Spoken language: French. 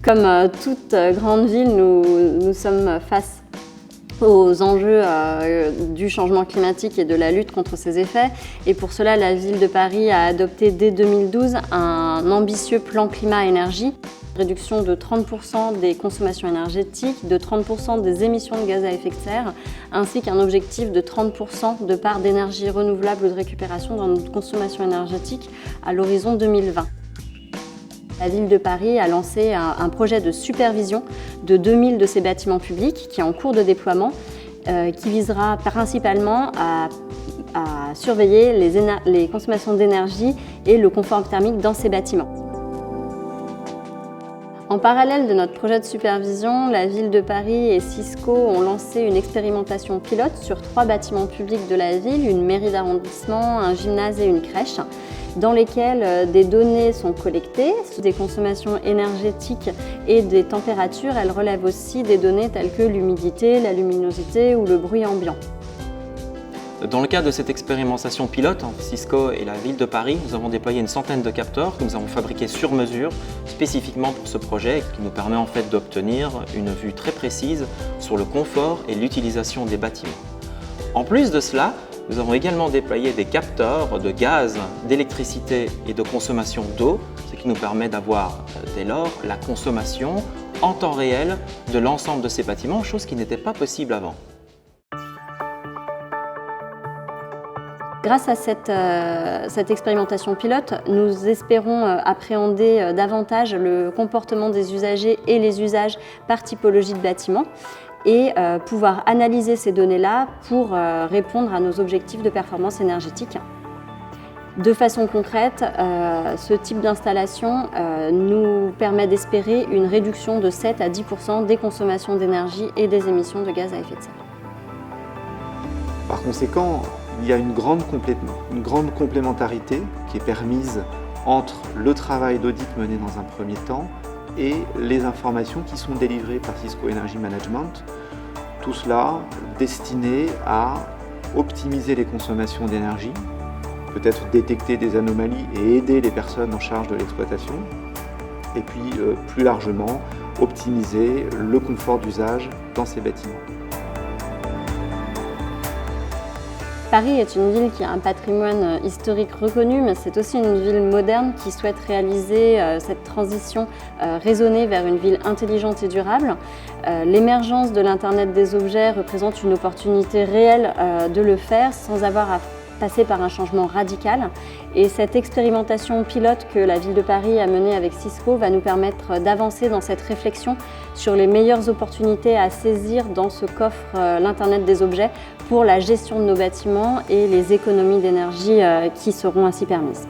Comme toute grande ville, nous sommes face aux enjeux du changement climatique et de la lutte contre ses effets. Et pour cela, la ville de Paris a adopté dès 2012 un ambitieux plan climat-énergie. Réduction de 30% des consommations énergétiques, de 30% des émissions de gaz à effet de serre, ainsi qu'un objectif de 30% de part d'énergie renouvelable ou de récupération dans notre consommation énergétique à l'horizon 2020. La ville de Paris a lancé un projet de supervision de 2000 de ses bâtiments publics qui est en cours de déploiement, qui visera principalement à surveiller les consommations d'énergie et le confort thermique dans ces bâtiments. En parallèle de notre projet de supervision, la ville de Paris et Cisco ont lancé une expérimentation pilote sur 3 bâtiments publics de la ville, une mairie d'arrondissement, un gymnase et une crèche, dans lesquels des données sont collectées, des consommations énergétiques et des températures. Elles relèvent aussi des données telles que l'humidité, la luminosité ou le bruit ambiant. Dans le cadre de cette expérimentation pilote entre Cisco et la ville de Paris, nous avons déployé une centaine de capteurs que nous avons fabriqués sur mesure spécifiquement pour ce projet, qui nous permet en fait d'obtenir une vue très précise sur le confort et l'utilisation des bâtiments. En plus de cela, nous avons également déployé des capteurs de gaz, d'électricité et de consommation d'eau, ce qui nous permet d'avoir dès lors la consommation en temps réel de l'ensemble de ces bâtiments, chose qui n'était pas possible avant. Grâce à cette expérimentation pilote, nous espérons appréhender davantage le comportement des usagers et les usages par typologie de bâtiment et pouvoir analyser ces données-là pour répondre à nos objectifs de performance énergétique. De façon concrète, ce type d'installation nous permet d'espérer une réduction de 7 à 10% des consommations d'énergie et des émissions de gaz à effet de serre. Par conséquent, il y a une grande complémentarité qui est permise entre le travail d'audit mené dans un premier temps et les informations qui sont délivrées par Cisco Energy Management. Tout cela destiné à optimiser les consommations d'énergie, peut-être détecter des anomalies et aider les personnes en charge de l'exploitation, et puis plus largement optimiser le confort d'usage dans ces bâtiments. Paris est une ville qui a un patrimoine historique reconnu, mais c'est aussi une ville moderne qui souhaite réaliser cette transition raisonnée vers une ville intelligente et durable. L'émergence de l'Internet des objets représente une opportunité réelle de le faire sans avoir à passer par un changement radical. Et cette expérimentation pilote que la ville de Paris a menée avec Cisco va nous permettre d'avancer dans cette réflexion sur les meilleures opportunités à saisir dans ce qu'offre l'Internet des objets pour la gestion de nos bâtiments et les économies d'énergie qui seront ainsi permises.